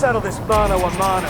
settle this mano a mano.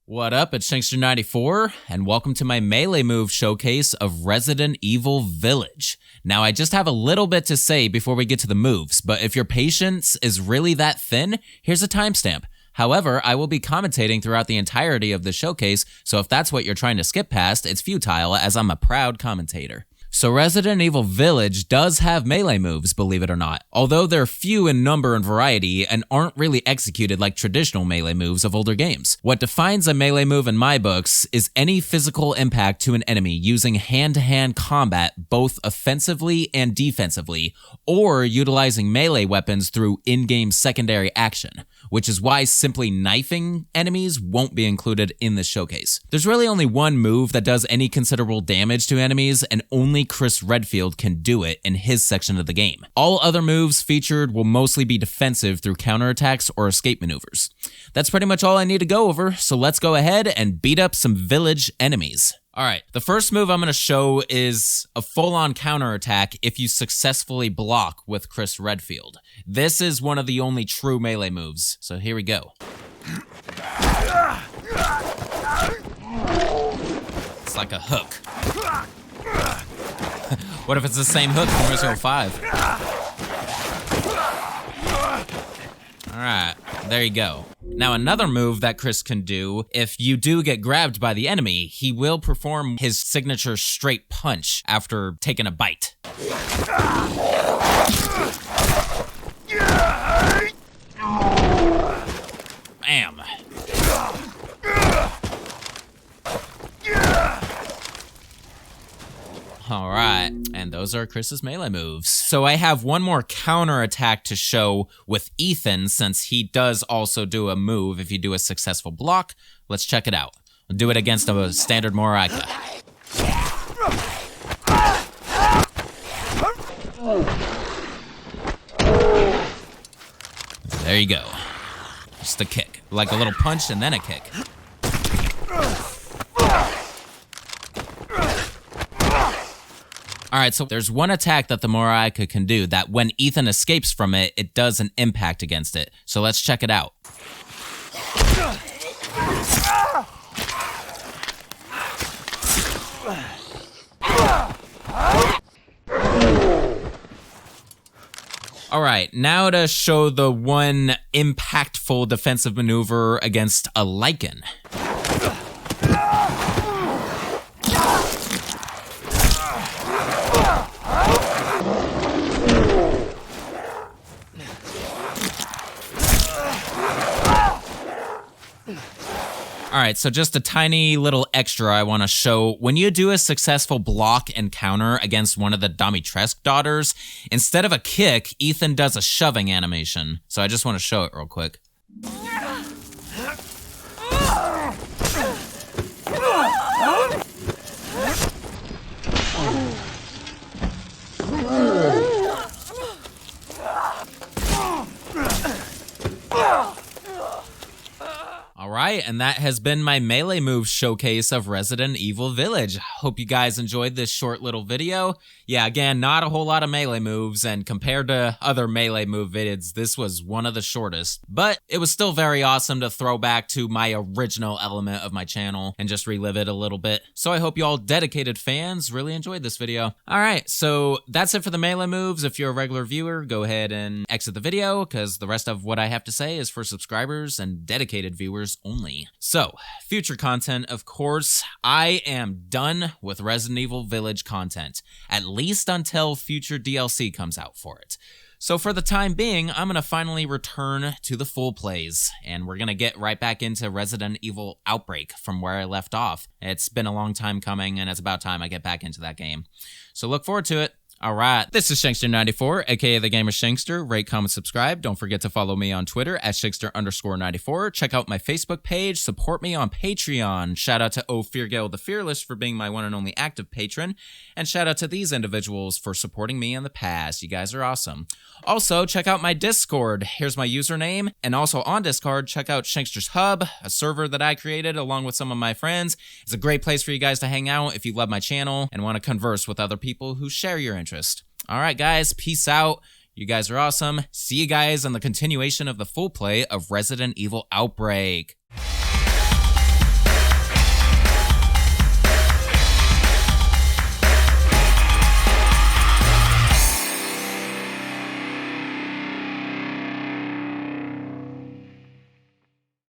What up, it's Shankster94, and welcome to my melee move showcase of Resident Evil Village. Now, I just have a little bit to say before we get to the moves, but if your patience is really that thin, here's a timestamp. However, I will be commentating throughout the entirety of the showcase, so if that's what you're trying to skip past, it's futile as I'm a proud commentator. So Resident Evil Village does have melee moves, believe it or not, although they're few in number and variety and aren't really executed like traditional melee moves of older games. What defines a melee move in my books is any physical impact to an enemy using hand-to-hand combat both offensively and defensively, or utilizing melee weapons through in-game secondary action, which is why simply knifing enemies won't be included in this showcase. There's really only one move that does any considerable damage to enemies, and only Chris Redfield can do it in his section of the game. All other moves featured will mostly be defensive through counterattacks or escape maneuvers. That's pretty much all I need to go over, so let's go ahead and beat up some village enemies. Alright, the first move I'm going to show is a full-on counterattack if you successfully block with Chris Redfield. This is one of the only true melee moves, so here we go. It's like a hook. What if it's the same hook from Resident Evil 5? Alright, there you go. Now another move that Chris can do, if you do get grabbed by the enemy, he will perform his signature straight punch after taking a bite. Bam. Alright, and those are Chris's melee moves. So I have one more counter attack to show with Ethan, since he does also do a move if you do a successful block. Let's check it out. We'll do it against a standard Morika. There you go. Just a kick. Like a little punch and then a kick. Alright, so there's one attack that the Morika can do that when Ethan escapes from it, it does an impact against it. So let's check it out. Alright, now to show the one impactful defensive maneuver against a Lycan. Alright, so just a tiny little extra I want to show. When you do a successful block and counter against one of the Dimitrescu daughters, instead of a kick, Ethan does a shoving animation. So I just want to show it real quick. Alright, and that has been my melee move showcase of Resident Evil Village. Hope you guys enjoyed this short little video. Yeah, again, not a whole lot of melee moves, and compared to other melee move vids, this was one of the shortest. But it was still very awesome to throw back to my original element of my channel and just relive it a little bit. So I hope you all dedicated fans really enjoyed this video. Alright, so that's it for the melee moves. If you're a regular viewer, go ahead and exit the video, because the rest of what I have to say is for subscribers and dedicated viewers only. So, future content, of course, I am done with Resident Evil Village content, at least until future DLC comes out for it. So for the time being, I'm gonna finally return to the full plays, and we're gonna get right back into Resident Evil Outbreak from where I left off. It's been a long time coming, and it's about time I get back into that game. So look forward to it. All right, this is Shankster94, aka The Gamer Shankster. Rate, comment, subscribe. Don't forget to follow me on Twitter at Shankster_94. Check out my Facebook page. Support me on Patreon. Shout out to Feargale the Fearless for being my one and only active patron. And shout out to these individuals for supporting me in the past. You guys are awesome. Also, check out my Discord. Here's my username. And also on Discord, check out Shankster's Hub, a server that I created along with some of my friends. It's a great place for you guys to hang out if you love my channel and want to converse with other people who share your interest. All right, guys, peace out. You guys are awesome. See you guys on the continuation of the full play of Resident Evil Outbreak.